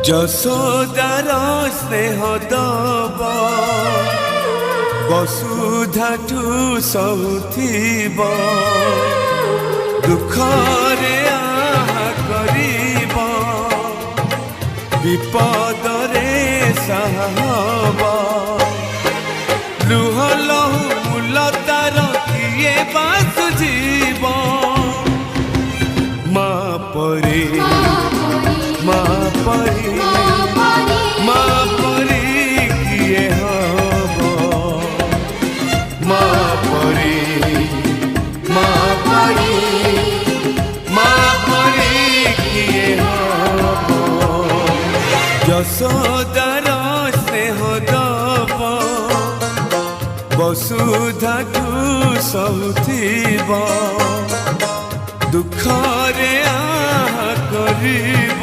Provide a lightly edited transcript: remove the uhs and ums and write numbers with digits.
যশোদার স্নেহ দব বসুধাঠু সহুথিব দুঃখরে আহা করিব বিপদরে সাহা হব লুহ লহু মূলতার কিয়ে বা সুঝিব মা পরি মা পরি মা পরি কিয়ে হব মা পরি মা পরি মা পরি কিয়ে হব যশোদার স্নেহ দব বসুধাঠু সহুথিব দুঃখরে আহা করিব